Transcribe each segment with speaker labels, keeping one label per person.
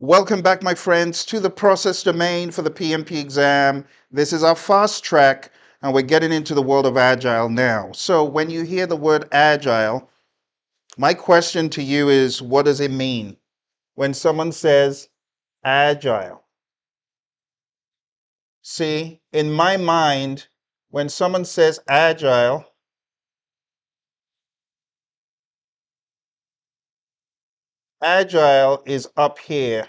Speaker 1: Welcome back, my friends, to the process domain for the PMP exam. This is our fast track, and we're getting into the world of Agile now. So when you hear the word Agile, my question to you is, what does it mean? When someone says Agile. See, in my mind, when someone says Agile, Agile is up here.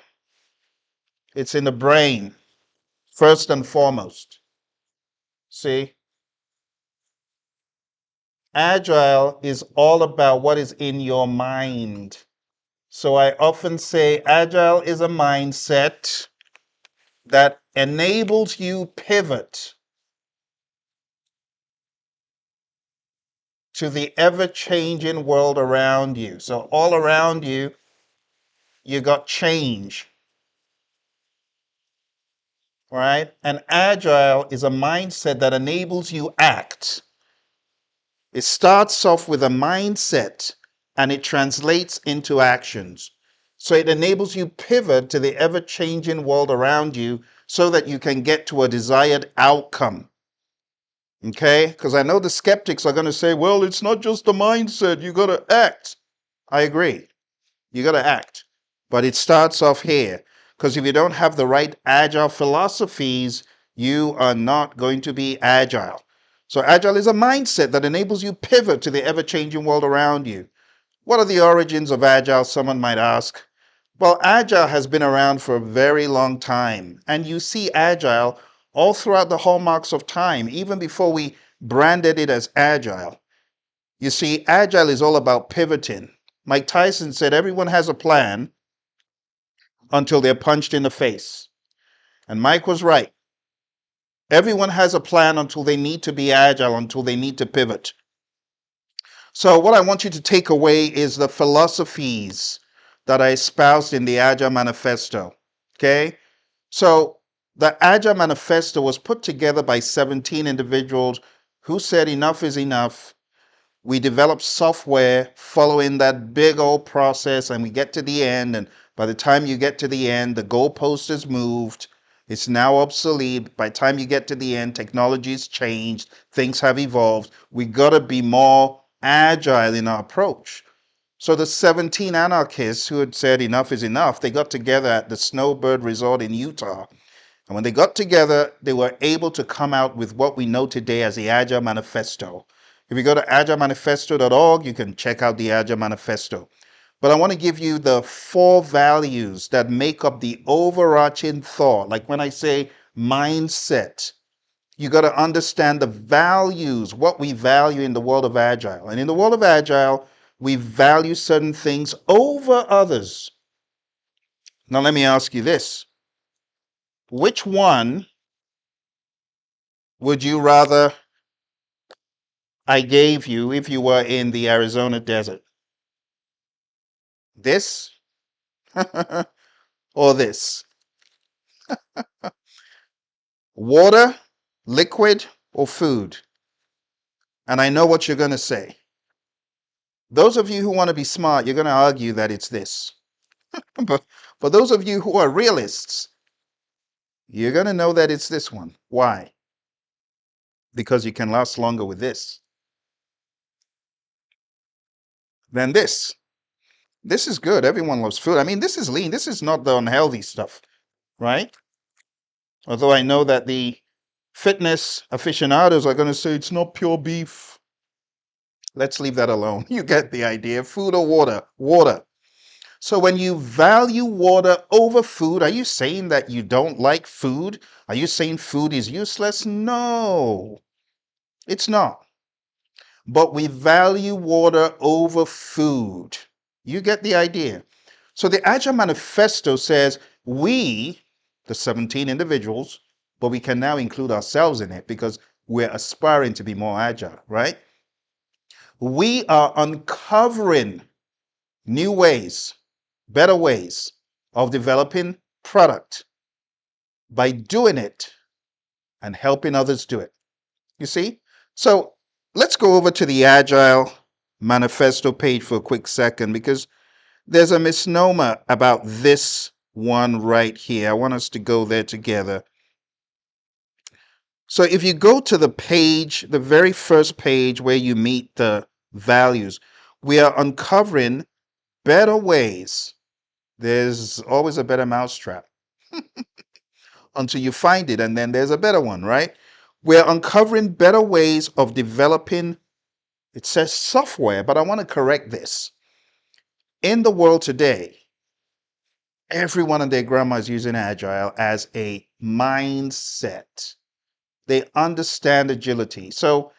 Speaker 1: It's in the brain, first and foremost. See? Agile is all about what is in your mind. So I often say Agile is a mindset that enables you pivot to the ever-changing world around you. So all around you, you got change, right? And Agile is a mindset that enables you act. It starts off with a mindset and it translates into actions. So it enables you pivot to the ever-changing world around you so that you can get to a desired outcome. Okay? Because I know the skeptics are going to say, well, it's not just a mindset, you got to act. I agree. You got to act. But it starts off here. Because if you don't have the right agile philosophies, you are not going to be agile. So agile is a mindset that enables you pivot to the ever-changing world around you. What are the origins of agile, someone might ask? Well, agile has been around for a very long time, and you see agile all throughout the hallmarks of time, even before we branded it as agile. You see, agile is all about pivoting. Mike Tyson said everyone has a plan until they're punched in the face. And Mike was right. Everyone has a plan until they need to be agile, until they need to pivot. So what I want you to take away is the philosophies that I espoused in the Agile Manifesto. Okay? So the Agile Manifesto was put together by 17 individuals who said enough is enough. We developed software following that big old process, and we get to the end, and by the time you get to the end, the goalpost has moved. It's now obsolete. By the time you get to the end, technology's changed, things have evolved. We got to be more agile in our approach. So the 17 anarchists who had said enough is enough, they got together at the Snowbird Resort in Utah. And when they got together, they were able to come out with what we know today as the Agile Manifesto. If you go to agilemanifesto.org, you can check out the Agile Manifesto. But I want to give you the 4 values that make up the overarching thought. Like when I say mindset, you got to understand the values, what we value in the world of Agile. And in the world of Agile, we value certain things over others. Now, let me ask you this. Which one would you rather I gave you if you were in the Arizona desert? This or this? Water, liquid, or food? And I know what you're going to say. Those of you who want to be smart, you're going to argue that it's this. But for those of you who are realists, you're going to know that it's this one. Why? Because you can last longer with this than this. This is good. Everyone loves food. I mean, this is lean. This is not the unhealthy stuff, right? Although I know that the fitness aficionados are going to say it's not pure beef. Let's leave that alone. You get the idea. Food or water? Water. So when you value water over food, are you saying that you don't like food? Are you saying food is useless? No, it's not. But we value water over food. You get the idea. So the Agile Manifesto says we, the 17 individuals, but we can now include ourselves in it because we're aspiring to be more agile, right? We are uncovering new ways, better ways of developing product by doing it and helping others do it. You see? So let's go over to the Agile Manifesto page for a quick second because there's a misnomer about this one right here. I want us to go there together. So if you go to the page, the very first page where you meet the values, we are uncovering better ways. There's always a better mousetrap until you find it, and then there's a better one, right? We're uncovering better ways of developing, it says software, but I want to correct this. In the world today, everyone and their grandma is using Agile as a mindset. They understand agility. So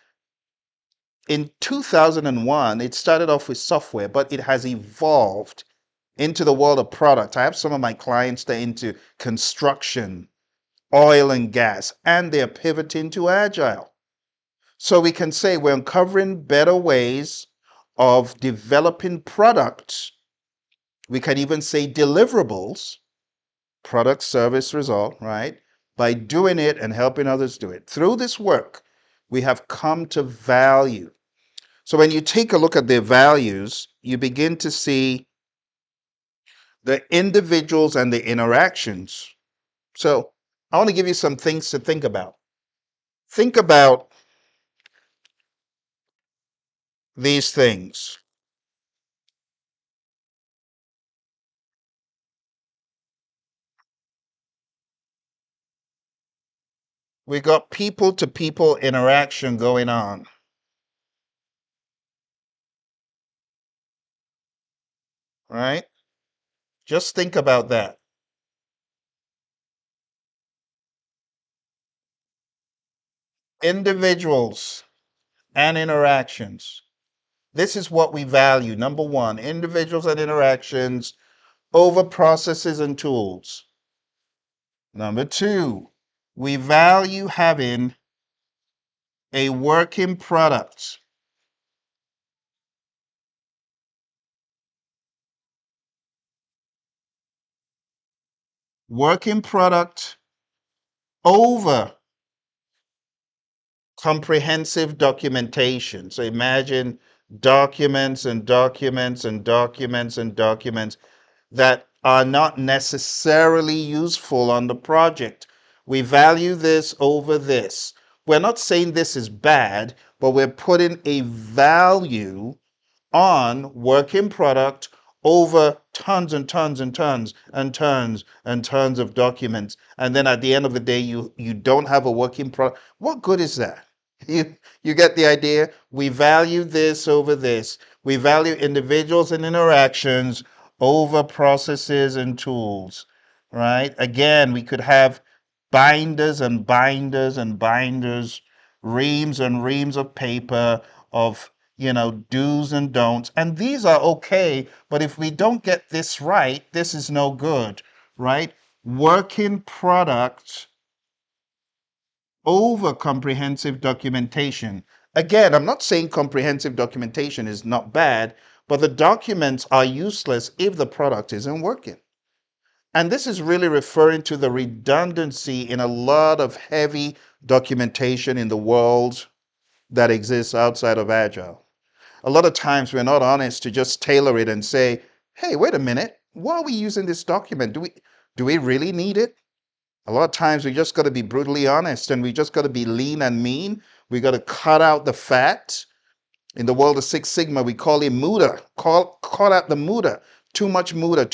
Speaker 1: in 2001, it started off with software, but it has evolved into the world of product. I have some of my clients that are into construction, oil and gas, and they're pivoting to Agile. So we can say we're uncovering better ways of developing products. We can even say deliverables, product, service, result, right? By doing it and helping others do it. Through this work, we have come to value. So when you take a look at their values, you begin to see the individuals and the interactions. So I want to give you some things to think about. Think about these things. We got people to people interaction going on, right? Just think about that. Individuals and interactions. This is what we value. Number one, individuals and interactions over processes and tools. Number two, we value having a working product. Working product over comprehensive documentation. So imagine documents and documents and documents and documents that are not necessarily useful on the project. We value this over this. We're not saying this is bad, but we're putting a value on working product over tons and tons and tons and tons and tons of documents. And then at the end of the day, you don't have a working product. What good is that? You get the idea? We value this over this. We value individuals and interactions over processes and tools, right? Again, we could have binders and binders and binders, reams and reams of paper of, do's and don'ts. And these are okay, but if we don't get this right, this is no good, right? Working product over comprehensive documentation. Again, I'm not saying comprehensive documentation is not bad, but the documents are useless if the product isn't working. And this is really referring to the redundancy in a lot of heavy documentation in the world that exists outside of Agile. A lot of times we're not honest to just tailor it and say, hey, wait a minute, why are we using this document? Do we really need it? A lot of times we just got to be brutally honest and we just got to be lean and mean. We got to cut out the fat. In the world of Six Sigma, we call it muda. Call out the muda, too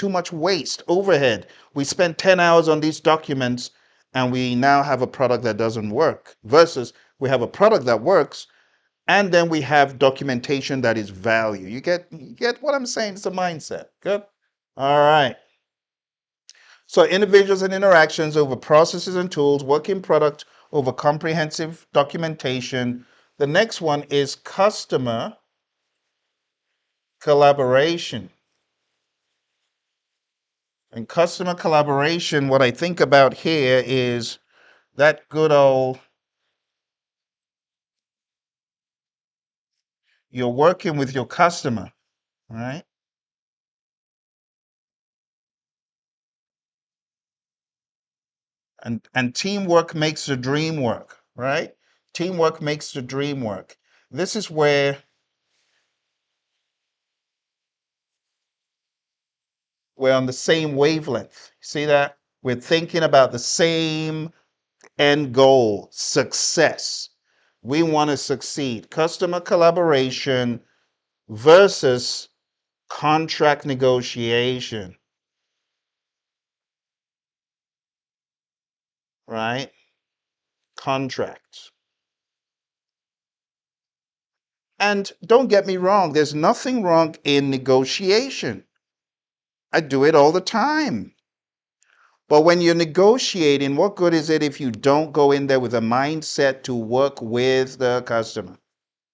Speaker 1: much waste, overhead. We spend 10 hours on these documents and we now have a product that doesn't work versus we have a product that works and then we have documentation that is value. You get what I'm saying? It's a mindset. Good. All right. So individuals and interactions over processes and tools, working product over comprehensive documentation. The next one is customer collaboration. And customer collaboration, what I think about here is that good old, you're working with your customer, right? And teamwork makes the dream work, right? Teamwork makes the dream work. This is where We're on the same wavelength. See that? We're thinking about the same end goal, success. We want to succeed. Customer collaboration versus contract negotiation, right? Contracts. And don't get me wrong, there's nothing wrong in negotiation. I do it all the time. But when you're negotiating, what good is it if you don't go in there with a mindset to work with the customer?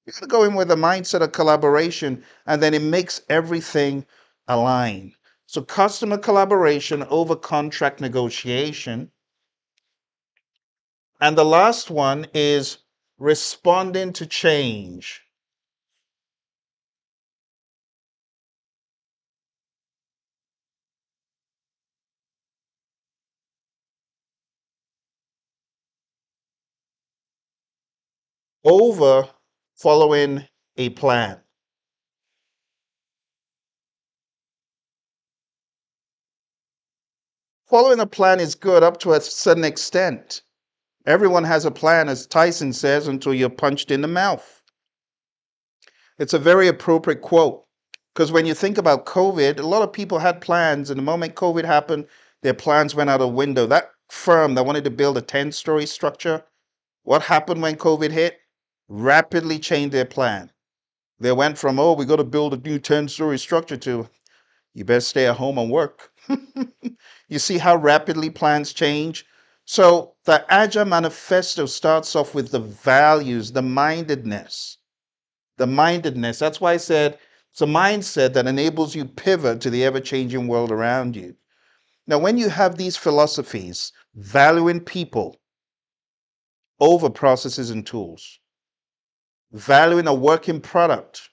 Speaker 1: You got to go in with a mindset of collaboration, and then it makes everything align. So, customer collaboration over contract negotiation. And the last one is responding to change. Over following a plan. Following a plan is good up to a certain extent. Everyone has a plan, as Tyson says, until you're punched in the mouth. It's a very appropriate quote because when you think about COVID, a lot of people had plans, and the moment COVID happened, their plans went out the window. That firm that wanted to build a 10-story structure, what happened when COVID hit? Rapidly changed their plan. They went from, oh, we got to build a new 10-story structure to, you better stay at home and work. You see how rapidly plans change? So the Agile Manifesto starts off with the values, the mindedness. The mindedness. That's why I said it's a mindset that enables you pivot to the ever-changing world around you. Now, when you have these philosophies, valuing people over processes and tools, valuing a working product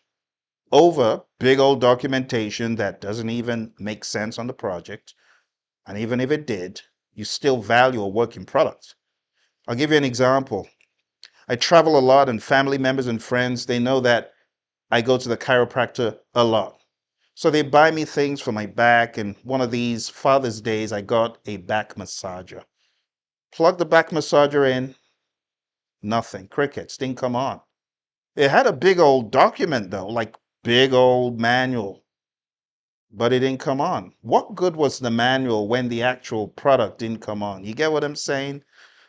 Speaker 1: over big old documentation that doesn't even make sense on the project, and even if it did, you still value a working product. I'll give you an example. I travel a lot, and family members and friends, they know that I go to the chiropractor a lot. So they buy me things for my back, and one of these Father's Days, I got a back massager. Plug the back massager in, nothing. Crickets didn't come on. It had a big old document though, like big old manual, but it didn't come on. What good was the manual when the actual product didn't come on? You get what I'm saying?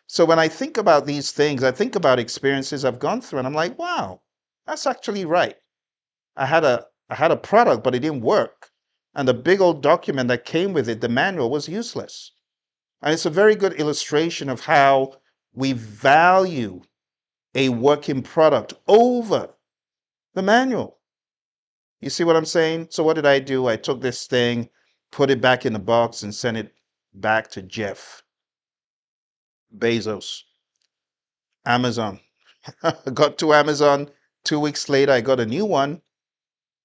Speaker 1: So when I think about these things, I think about experiences I've gone through, and I'm like, wow, that's actually right. I had a product, but it didn't work. And the big old document that came with it, the manual, was useless. And it's a very good illustration of how we value a working product over the manual. You see what I'm saying? So what did I do? I took this thing, put it back in the box, and sent it back to Jeff Bezos, Amazon. I got to Amazon. 2 weeks later, I got a new one.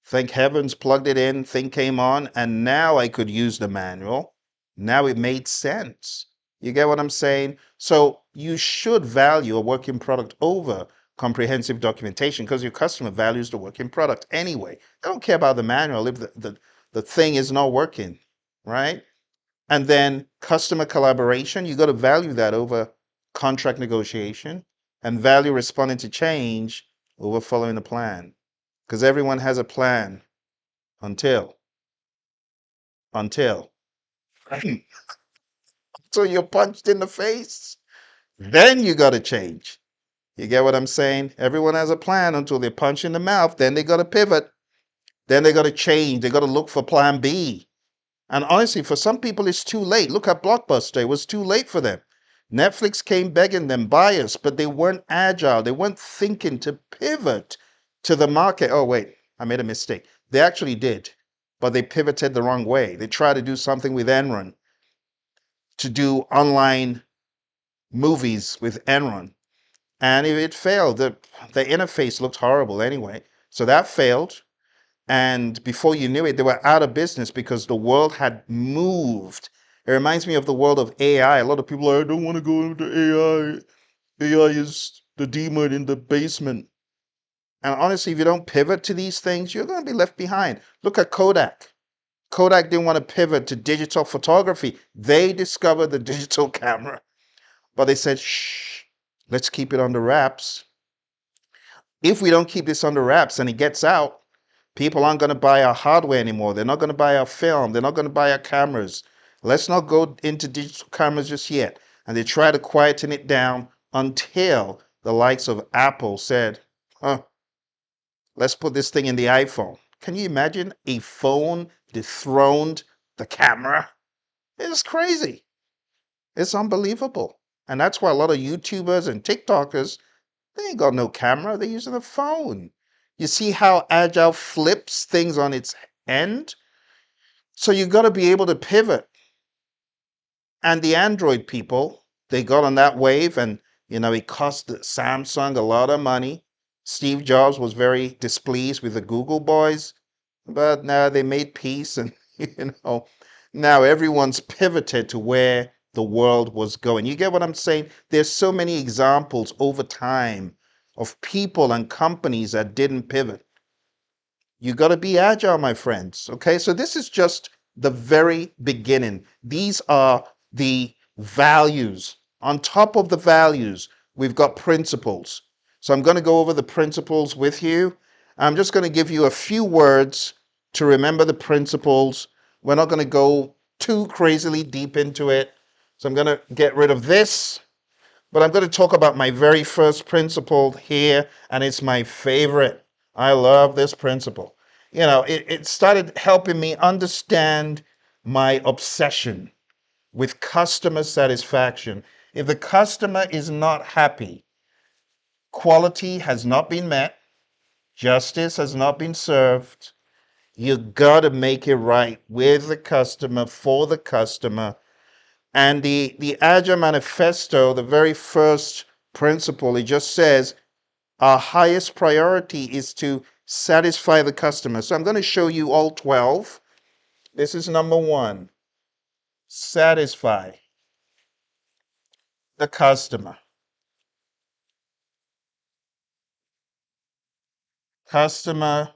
Speaker 1: Thank heavens, plugged it in, thing came on, and now I could use the manual. Now it made sense. You get what I'm saying? So you should value a working product over comprehensive documentation because your customer values the working product anyway. They don't care about the manual if the thing is not working, right? And then customer collaboration, you got to value that over contract negotiation and value responding to change over following the plan because everyone has a plan until until so you're punched in the face, then you got to change. You get what I'm saying? Everyone has a plan until they punch in the mouth, then they got to pivot, then they got to change, they got to look for plan B. And honestly, for some people it's too late. Look at Blockbuster, it was too late for them. Netflix came begging them, buy us, but they weren't agile, they weren't thinking to pivot to the market. Oh wait, I made a mistake. They actually did, but they pivoted the wrong way. They tried to do something with Enron, to do online movies with Enron, and it failed. The interface looked horrible anyway, so that failed. And before you knew it, they were out of business because the world had moved. It reminds me of the world of AI. A lot of people are, I don't want to go into AI. AI is the demon in the basement. And honestly, if you don't pivot to these things, you're going to be left behind. Look at Kodak. Kodak didn't want to pivot to digital photography. They discovered the digital camera, but they said, shh, let's keep it under wraps. If we don't keep this under wraps and it gets out, people aren't going to buy our hardware anymore. They're not going to buy our film. They're not going to buy our cameras. Let's not go into digital cameras just yet. And they try to quieten it down until the likes of Apple said, huh, let's put this thing in the iPhone. Can you imagine a phone dethroned the camera? It's crazy. It's unbelievable. And that's why a lot of YouTubers and TikTokers, they ain't got no camera. They're using a phone. You see how Agile flips things on its end? So you got to be able to pivot. And the Android people, they got on that wave, and it cost Samsung a lot of money. Steve Jobs was very displeased with the Google boys, but now they made peace, and now everyone's pivoted to where the world was going. You get what I'm saying? There's so many examples over time of people and companies that didn't pivot. You got to be agile, my friends. Okay, so this is just the very beginning. These are the values. On top of the values, we've got principles. So I'm going to go over the principles with you. I'm just going to give you a few words to remember the principles. We're not going to go too crazily deep into it. So I'm going to get rid of this. But I'm going to talk about my very first principle here, and it's my favorite. I love this principle. It started helping me understand my obsession with customer satisfaction. If the customer is not happy, quality has not been met, justice has not been served, you got to make it right with the customer, for the customer. And the Agile Manifesto, the very first principle, it just says our highest priority is to satisfy the customer. So I'm going to show you all 12. This is number 1. Satisfy the customer. Customer,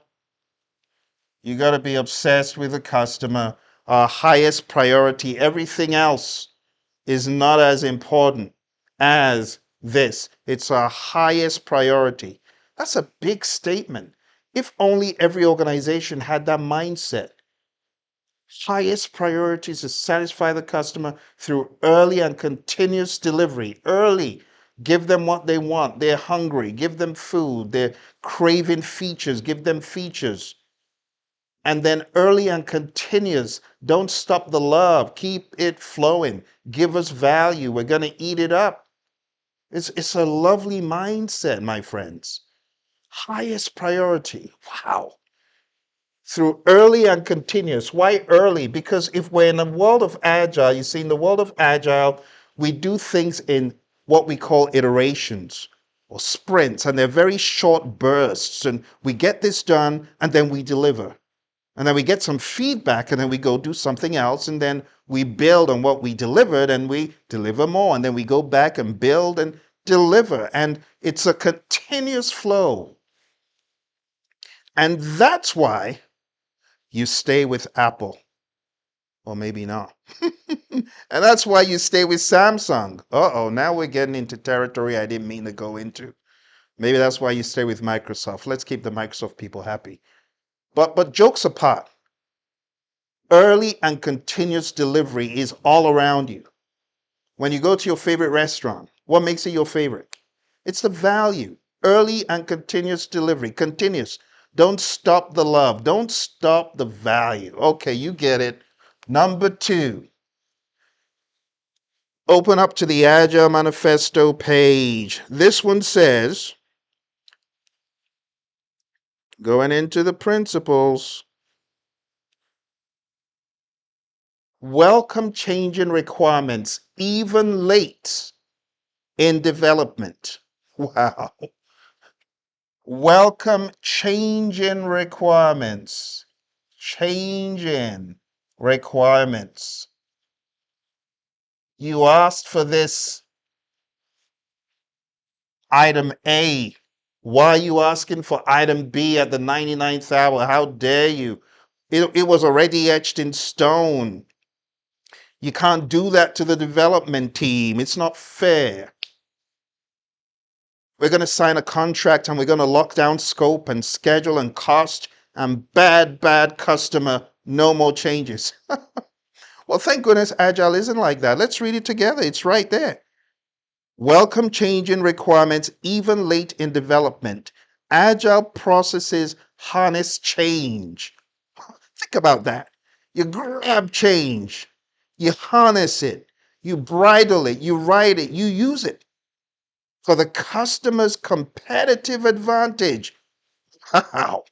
Speaker 1: you got to be obsessed with the customer. Our highest priority. Everything else is not as important as this. It's our highest priority. That's a big statement. If only every organization had that mindset. Highest priority is to satisfy the customer through early and continuous delivery. Early, give them what they want. They're hungry, give them food. They're craving features, give them features. And then early and continuous, don't stop the love, keep it flowing. Give us value, we're going to eat it up. It's a lovely mindset, my friends. Highest priority. Wow. Through early and continuous. Why early? Because if we're in a world of agile, you see, in the world of agile, we do things in what we call iterations or sprints, and they're very short bursts. And we get this done, and then we deliver. And then we get some feedback, and then we go do something else, and then we build on what we delivered, and we deliver more. And then we go back and build and deliver. And it's a continuous flow. And that's why you stay with Apple, or maybe not. And that's why you stay with Samsung. Uh-oh, now we're getting into territory I didn't mean to go into. Maybe that's why you stay with Microsoft. Let's keep the Microsoft people happy. But jokes apart, early and continuous delivery is all around you. When you go to your favorite restaurant, what makes it your favorite? It's the value. Early and continuous delivery. Continuous. Don't stop the love. Don't stop the value. Okay, you get it. Number 2. Open up to the Agile Manifesto page. This one says, going into the principles, welcome changing requirements, even late in development. Wow. Welcome changing requirements. Changing requirements. You asked for this item A. Why are you asking for item B at the 99th hour? How dare you? It was already etched in stone. You can't do that to the development team. It's not fair. We're going to sign a contract and we're going to lock down scope and schedule and cost and bad customer, no more changes. Well, thank goodness Agile isn't like that. Let's read it together. It's right there. Welcome change in requirements even late in development. Agile processes harness change. Think about that. You grab change, you harness it, you bridle it, you ride it, you use it for the customer's competitive advantage. Wow.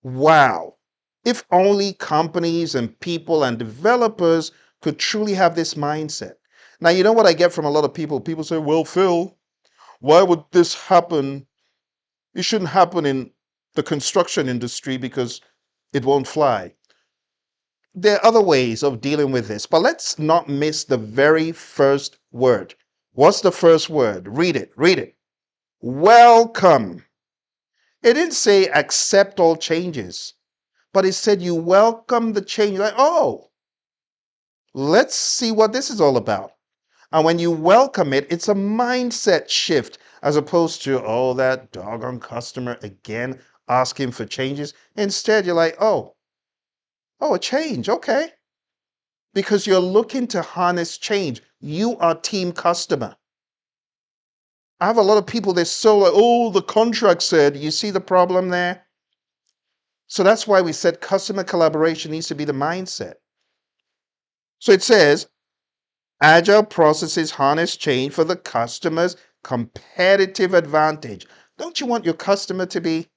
Speaker 1: Wow. If only companies and people and developers could truly have this mindset. Now, you know what I get from a lot of people? People say, well, Phil, why would this happen? It shouldn't happen in the construction industry because it won't fly. There are other ways of dealing with this, but let's not miss the very first word. What's the first word? Read it, read it. Welcome. It didn't say accept all changes, but it said you welcome the change. Like, oh, let's see what this is all about. And when you welcome it, it's a mindset shift as opposed to, oh, that doggone customer again asking for changes. Instead, you're like, oh, a change. Okay. Because you're looking to harness change. You are team customer. I have a lot of people, they're so like, oh, the contract said, you see the problem there? So that's why we said customer collaboration needs to be the mindset. So it says, Agile processes harness change for the customer's competitive advantage. Don't you want your customer to be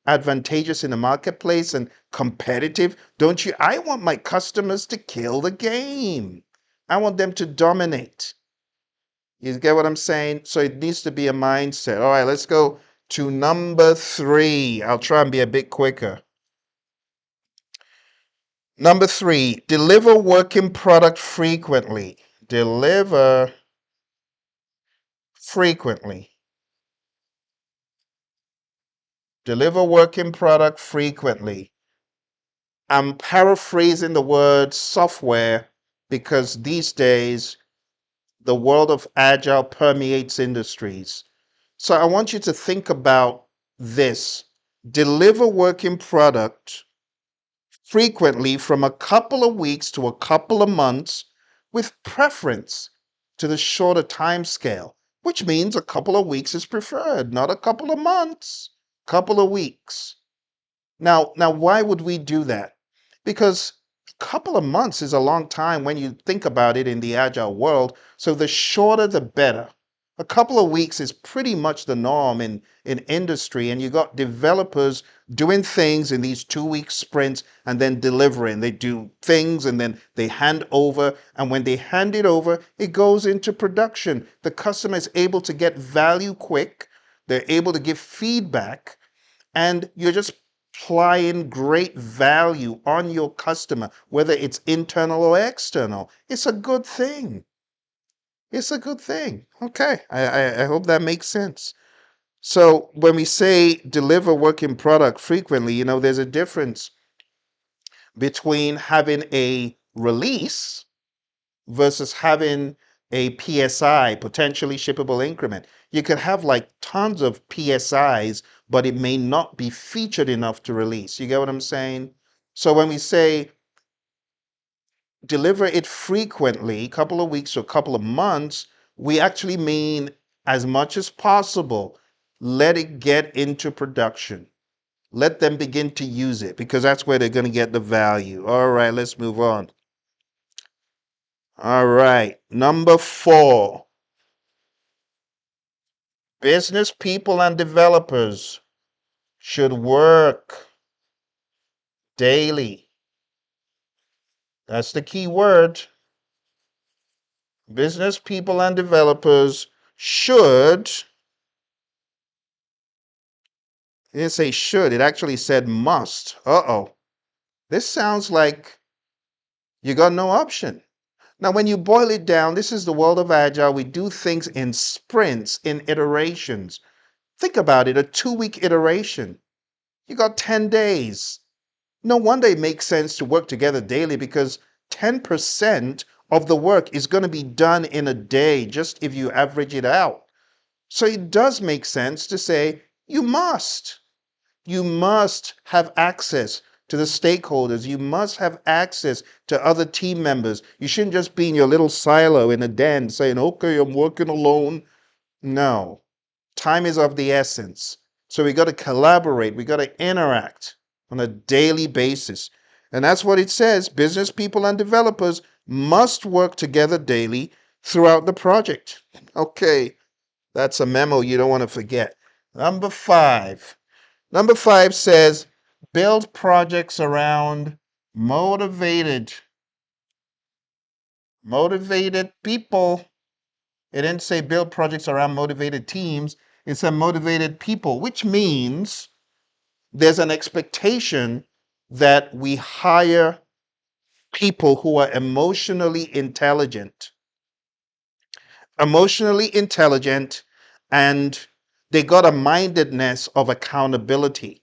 Speaker 1: advantageous in the marketplace and competitive? Don't you? I want my customers to kill the game. I want them to dominate. You get what I'm saying? So it needs to be a mindset. All right, let's go to number 3. I'll try and be a bit quicker. Number 3, deliver working product frequently. Deliver frequently. Deliver working product frequently. I'm paraphrasing the word software because these days the world of Agile permeates industries. So I want you to think about this. Deliver working product frequently from a couple of weeks to a couple of months with preference to the shorter time scale, which means a couple of weeks is preferred, not a couple of months, couple of weeks. Now, why would we do that? Because a couple of months is a long time when you think about it in the agile world. So the shorter, the better. A couple of weeks is pretty much the norm in industry, and you got developers doing things in these 2-week sprints and then delivering. They do things and then they hand over, and when they hand it over, it goes into production. The customer is able to get value quick, they're able to give feedback, and you're just applying great value on your customer, whether it's internal or external. It's a good thing. It's a good thing. Okay, I hope that makes sense. So when we say deliver working product frequently, there's a difference between having a release versus having a PSI, potentially shippable increment. You could have like tons of PSIs, but it may not be featured enough to release. You get what I'm saying? So when we say deliver it frequently, a couple of weeks or a couple of months, we actually mean as much as possible. Let it get into production. Let them begin to use it because that's where they're going to get the value. All right, let's move on. All right, number 4. Business people and developers should work daily. That's the key word. Business people and developers should. It didn't say should, it actually said must. Uh-oh. This sounds like you got no option. Now, when you boil it down, this is the world of Agile. We do things in sprints, in iterations. Think about it, a 2-week iteration. You got 10 days. No wonder it makes sense to work together daily, because 10% of the work is going to be done in a day, just if you average it out. So it does make sense to say you must have access to the stakeholders. You must have access to other team members. You shouldn't just be in your little silo in a den saying, okay, I'm working alone. No, time is of the essence. So we got to collaborate. We got to interact on a daily basis. And that's what it says. Business people and developers must work together daily throughout the project. Okay, that's a memo you don't want to forget. Number 5. Number 5 says, build projects around motivated people. It didn't say build projects around motivated teams. It said motivated people, which means there's an expectation that we hire people who are emotionally intelligent, and they got a mindedness of accountability.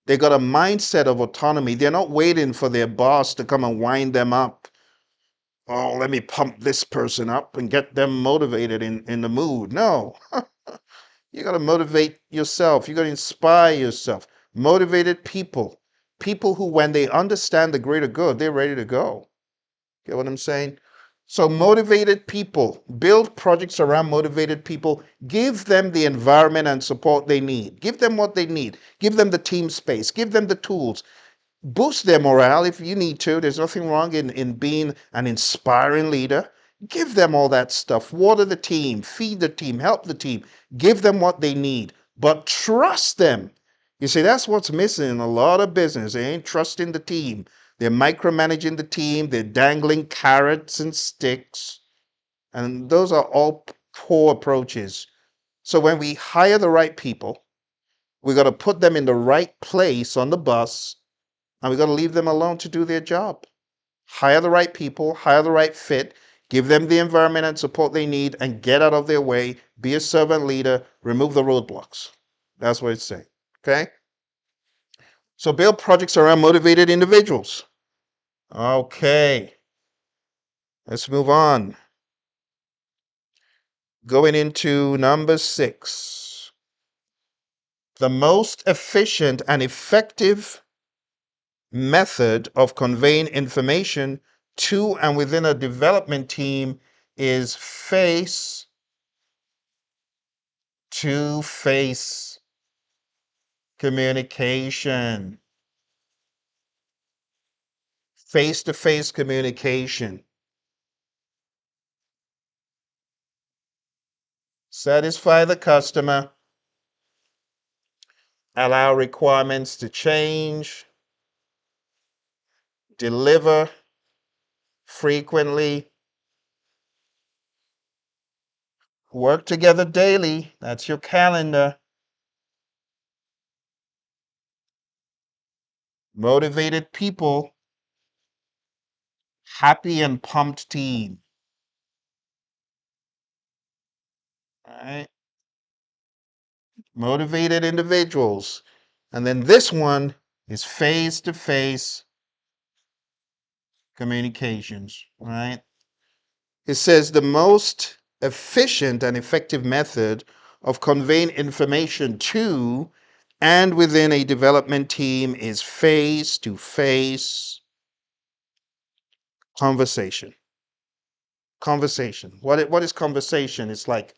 Speaker 1: They got a mindset of autonomy. They're not waiting for their boss to come and wind them up. Oh, let me pump this person up and get them motivated in the mood. No, you got to motivate yourself. You got to inspire yourself. Motivated people. People who, when they understand the greater good, they're ready to go. Get what I'm saying? So motivated people, build projects around motivated people, give them the environment and support they need. Give them what they need. Give them the team space. Give them the tools. Boost their morale if you need to. There's nothing wrong in being an inspiring leader. Give them all that stuff. Water the team, feed the team, help the team. Give them what they need, but trust them. You see, that's what's missing in a lot of business. They ain't trusting the team. They're micromanaging the team. They're dangling carrots and sticks. And those are all poor approaches. So when we hire the right people, we got to put them in the right place on the bus, and we got to leave them alone to do their job. Hire the right people, hire the right fit, give them the environment and support they need, and get out of their way. Be a servant leader, remove the roadblocks. That's what it's saying. Okay? So build projects around motivated individuals. Okay. Let's move on. Going into number 6. The most efficient and effective method of conveying information to and within a development team is face-to-face communication. Face-to-face communication. Satisfy the customer. Allow requirements to change. Deliver frequently. Work together daily. That's your calendar. Motivated people. Happy and pumped team. All right. Motivated individuals. And then this one is face-to-face communications. All right. It says the most efficient and effective method of conveying information to and within a development team is face-to-face conversation. Conversation. What is conversation? It's like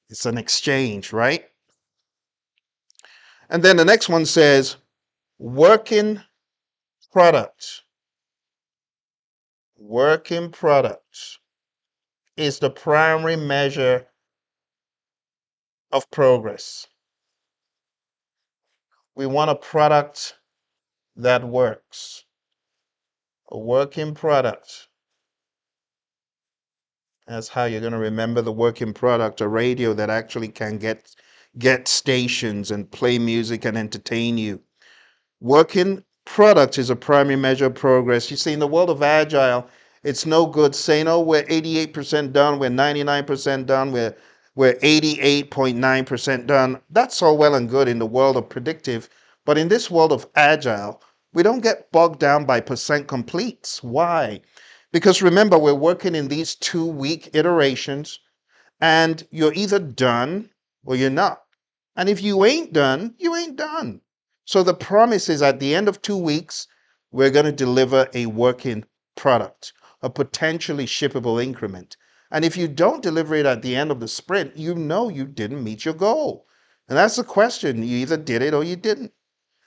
Speaker 1: it's an exchange, right? And then the next one says working product. Working product is the primary measure of progress. We want a product that works. A working product. That's how you're going to remember the working product, a radio that actually can get stations and play music and entertain you. Working product is a primary measure of progress. You see, in the world of Agile, it's no good saying, oh, we're 88% done, we're 99% done, we're 88.9% done. That's all well and good in the world of predictive. But in this world of Agile, We don't get bogged down by percent completes. Why? Because remember, we're working in these 2-week iterations, and you're either done or you're not. And if you ain't done, you ain't done. So the promise is at the end of 2 weeks, we're going to deliver a working product, a potentially shippable increment. And if you don't deliver it at the end of the sprint, you know you didn't meet your goal. And that's the question. You either did it or you didn't.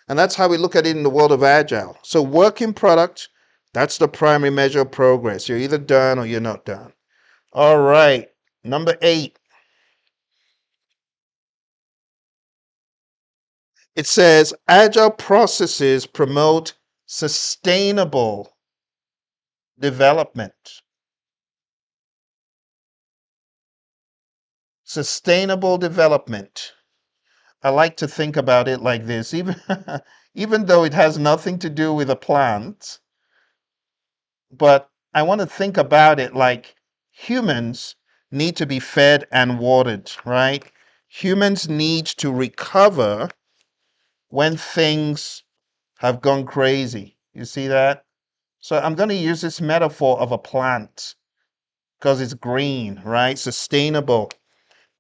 Speaker 1: And that's how we look at it in the world of Agile. So working product, that's the primary measure of progress. You're either done or you're not done. All right. Number 8. It says Agile processes promote sustainable development. Sustainable development. I like to think about it like this, even though it has nothing to do with a plant, but I want to think about it like humans need to be fed and watered, right? Humans need to recover when things have gone crazy. You see that? So I'm going to use this metaphor of a plant because it's green, right? Sustainable.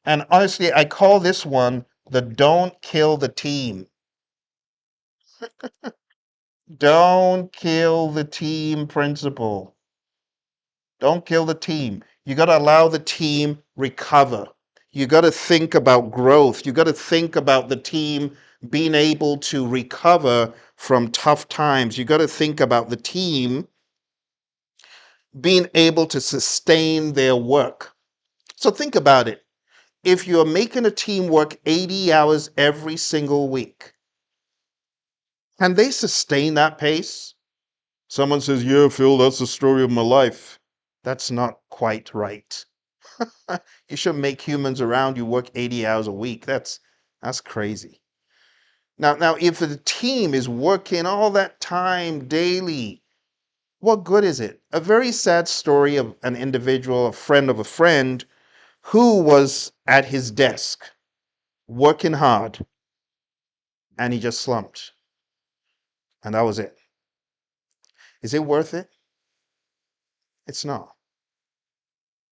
Speaker 1: And honestly, I call this one the don't kill the team. Don't kill the team principle. Don't kill the team. You got to allow the team recover. You got to think about growth. You got to think about the team being able to recover from tough times. You got to think about the team being able to sustain their work. So think about it. If you're making a team work 80 hours every single week, can they sustain that pace? Someone says, yeah, Phil, that's the story of my life. That's not quite right. You should make humans around you work 80 hours a week. That's crazy. Now, if the team is working all that time daily, what good is it? A very sad story of an individual, a friend of a friend, who was at his desk working hard and he just slumped. And that was it. Is it worth it? It's not.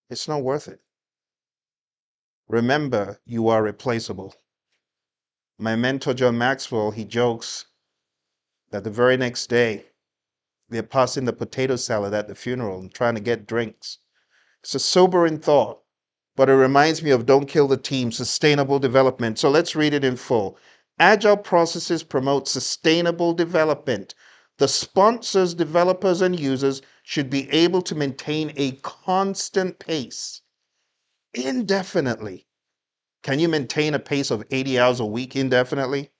Speaker 1: It's not worth it. Remember, you are replaceable. My mentor, John Maxwell, he jokes that the very next day, they're passing the potato salad at the funeral and trying to get drinks. It's a sobering thought, but it reminds me of don't kill the team, sustainable development. So let's read it in full. Agile processes promote sustainable development. The sponsors, developers, and users should be able to maintain a constant pace indefinitely. Can you maintain a pace of 80 hours a week indefinitely?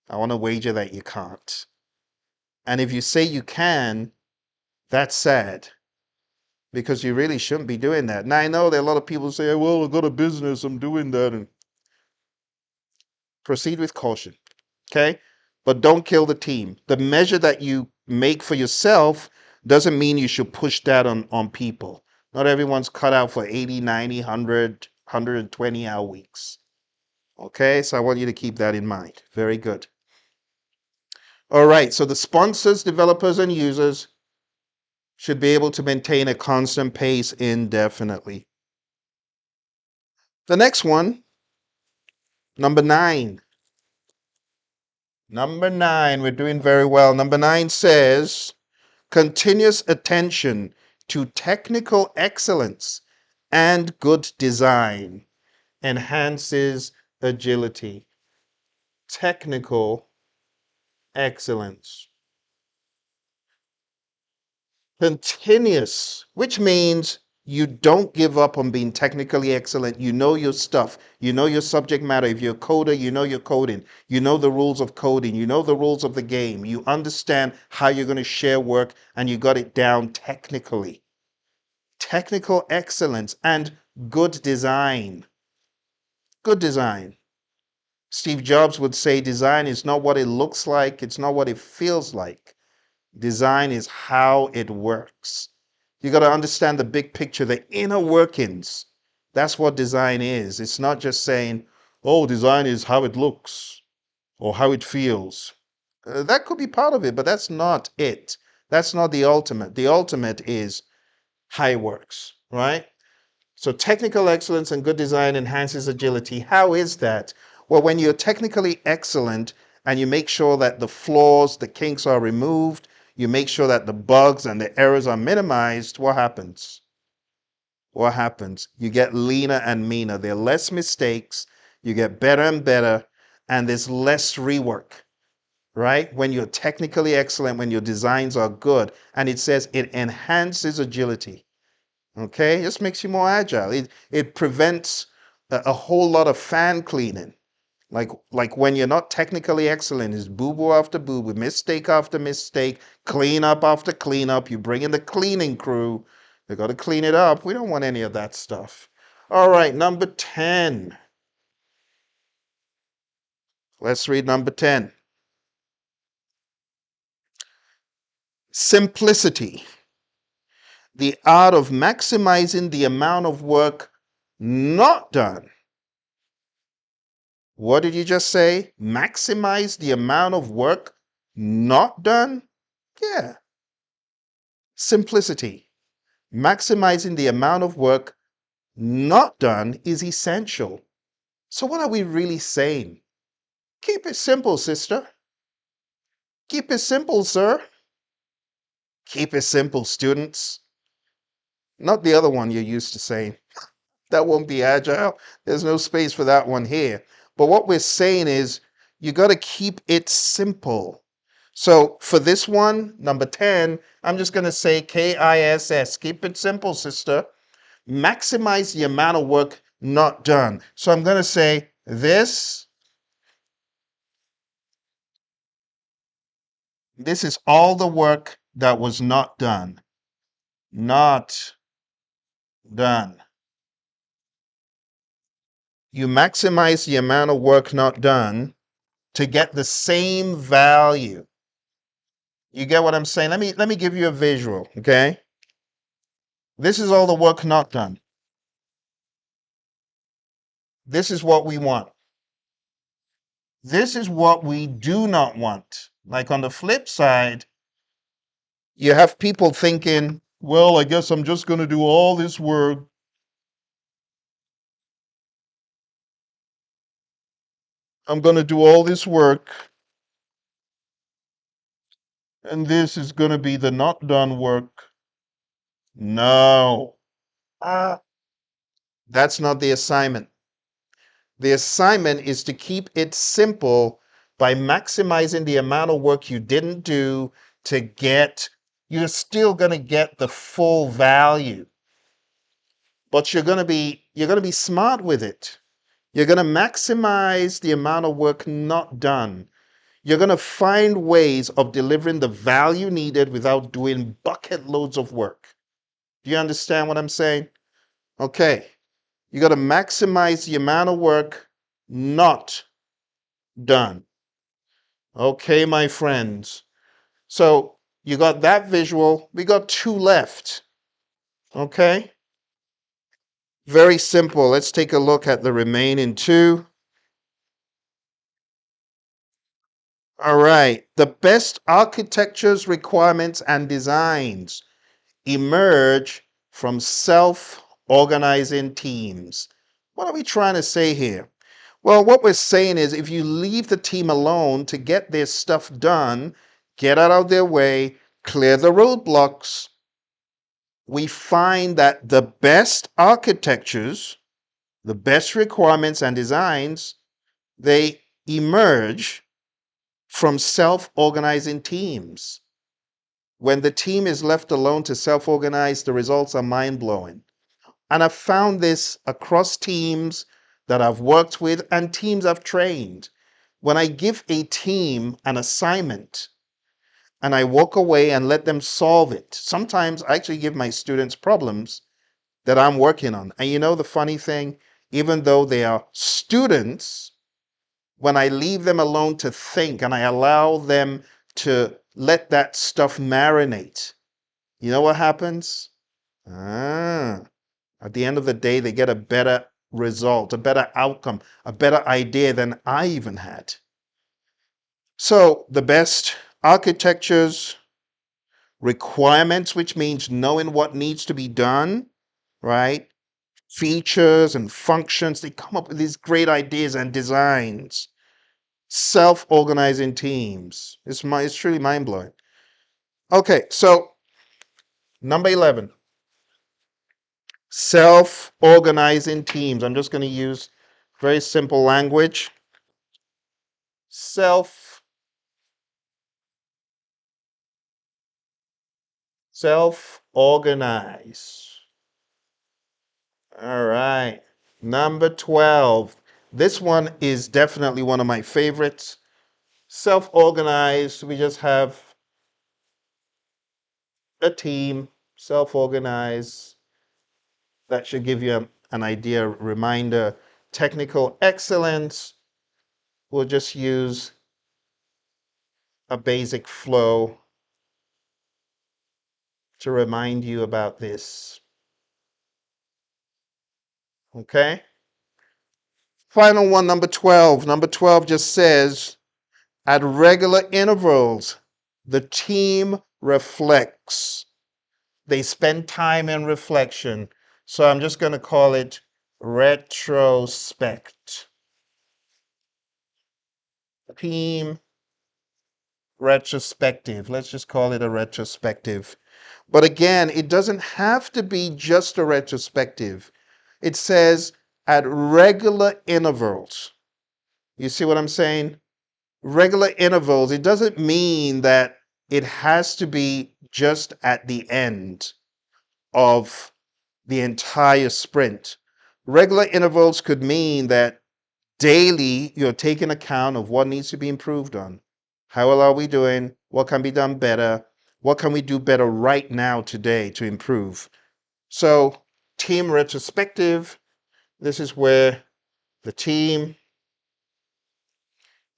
Speaker 1: I want to wager that you can't. And if you say you can, that's sad because you really shouldn't be doing that. Now, I know there are a lot of people say, well, I've got a business, I'm doing that. And proceed with caution, okay? But don't kill the team. The measure that you make for yourself doesn't mean you should push that on people. Not everyone's cut out for 80, 90, 100, 120-hour weeks. Okay, so I want you to keep that in mind. Very good. All right, so the sponsors, developers, and users should be able to maintain a constant pace indefinitely. The next one, number 9. Number 9, we're doing very well. Number 9 says, continuous attention to technical excellence and good design enhances agility. Technical excellence. Continuous, which means you don't give up on being technically excellent. You know your stuff. You know your subject matter. If you're a coder, you know your coding. You know the rules of coding. You know the rules of the game. You understand how you're going to share work and you got it down technically. Technical excellence and good design. Good design. Steve Jobs would say design is not what it looks like. It's not what it feels like. Design is how it works. You got to understand the big picture, the inner workings. That's what design is. It's not just saying, oh, design is how it looks or how it feels. That could be part of it, but that's not it. That's not the ultimate. The ultimate is high works, right? So technical excellence and good design enhances agility. How is that? Well, when you're technically excellent and you make sure that the flaws, the kinks are removed, you make sure that the bugs and the errors are minimized, what happens? What happens? You get leaner and meaner. There are less mistakes, you get better and better, and there's less rework, right? When you're technically excellent, when your designs are good, and it says it enhances agility. Okay, just makes you more agile. It prevents a whole lot of fan cleaning. Like when you're not technically excellent, is boo boo after boo boo, mistake after mistake, cleanup after cleanup. You bring in the cleaning crew, they got to clean it up. We don't want any of that stuff. All right, number 10. Let's read number 10. Simplicity, the art of maximizing the amount of work not done. What did you just say? Maximize the amount of work not done? Yeah. Simplicity. Maximizing the amount of work not done is essential. So, what are we really saying? Keep it simple, sister. Keep it simple, sir. Keep it simple, students. Not the other one you're used to saying. That won't be agile. There's no space for that one here. But what we're saying is you got to keep it simple. So for this one, number 10, I'm just going to say KISS. Keep it simple, sister. Maximize the amount of work not done. So I'm going to say this is all the work that was not done. Not done. You maximize the amount of work not done to get the same value. You get what I'm saying? Let me give you a visual, okay? This is all the work not done. This is what we want. This is what we do not want. Like on the flip side, you have people thinking, well, I guess I'm just going to do all this work. I'm going to do all this work, and this is going to be the not done work. No, that's not the assignment. The assignment is to keep it simple by maximizing the amount of work you didn't do to get, you're still going to get the full value, but you're going to be smart with it. You're going to maximize the amount of work not done. You're going to find ways of delivering the value needed without doing bucket loads of work. Do you understand what I'm saying? Okay. You got to maximize the amount of work not done. Okay, my friends. So you got that visual. We got two left. Okay. Very simple. Let's take a look at the remaining two. All right. The best architectures, requirements, and designs emerge from self-organizing teams. What are we trying to say here? Well, what we're saying is if you leave the team alone to get their stuff done, get out of their way, clear the roadblocks, we find that the best architectures, the best requirements and designs, they emerge from self-organizing teams. When the team is left alone to self-organize, the results are mind-blowing. And I've found this across teams that I've worked with and teams I've trained. When I give a team an assignment and I walk away and let them solve it, sometimes I actually give my students problems that I'm working on. And you know the funny thing, even though they are students, when I leave them alone to think and I allow them to let that stuff marinate, you know what happens? At the end of the day, they get a better result, a better outcome, a better idea than I even had. So the best architectures, requirements, which means knowing what needs to be done, right? Features and functions, they come up with these great ideas and designs. Self-organizing teams. It's truly mind-blowing. Okay, so number 11, self-organizing teams. I'm just going to use very simple language. Self-organize. All right. Number 12. This one is definitely one of my favorites. Self-organized. We just have a team, self-organized. That should give you an idea, reminder. Technical excellence. We'll just use a basic flow to remind you about this. Okay? Final one, number 12. Number 12 just says, at regular intervals, the team reflects. They spend time in reflection. So I'm just going to call it retrospect. Team retrospective. Let's just call it a retrospective. But again, it doesn't have to be just a retrospective. It says at regular intervals. You see what I'm saying? Regular intervals. It doesn't mean that it has to be just at the end of the entire sprint. Regular intervals could mean that daily you're taking account of what needs to be improved on. How well are we doing? What can be done better? What can we do better right now today to improve? So, team retrospective, this is where the team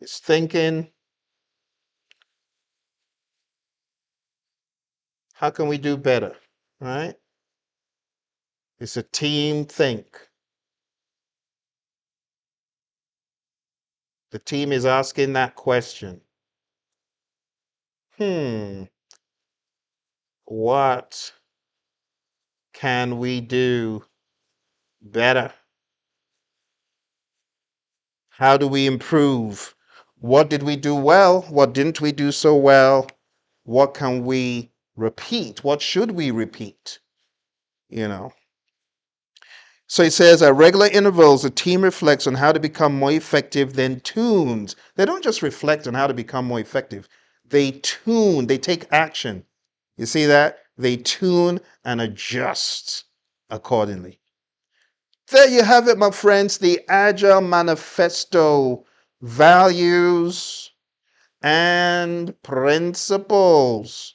Speaker 1: is thinking, how can we do better? Right? It's a team think. The team is asking that question. What can we do better? How do we improve? What did we do well? What didn't we do so well? What can we repeat? What should we repeat? You know. So it says at regular intervals, the team reflects on how to become more effective, then tunes. They don't just reflect on how to become more effective. They tune, they take action. You see that? They tune and adjust accordingly. There you have it, my friends, the Agile Manifesto, values and principles.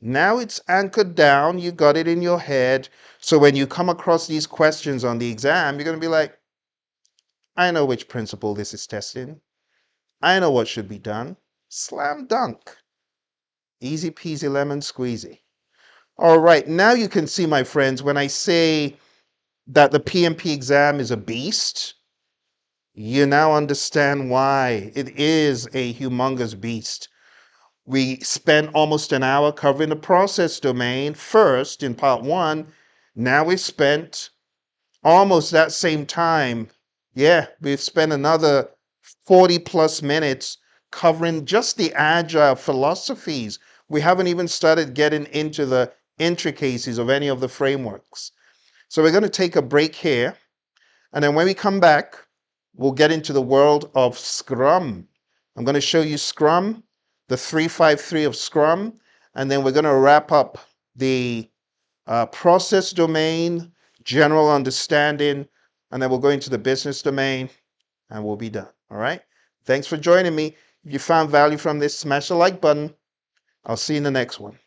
Speaker 1: Now it's anchored down, you got it in your head. So when you come across these questions on the exam, you're going to be like, I know which principle this is testing. I know what should be done. Slam dunk. Easy peasy lemon squeezy. All right, now you can see, my friends, when I say that the PMP exam is a beast, you now understand why it is a humongous beast. We spent almost an hour covering the process domain first in part one. Now we spent almost that same time. Yeah, we've spent another 40 plus minutes covering just the agile philosophies. We haven't even started getting into the intricacies of any of the frameworks. So we're going to take a break here. And then when we come back, we'll get into the world of Scrum. I'm going to show you Scrum, the 353 of Scrum, and then we're going to wrap up the process domain, general understanding, and then we'll go into the business domain, and we'll be done. All right? Thanks for joining me. If you found value from this, smash the like button. I'll see you in the next one.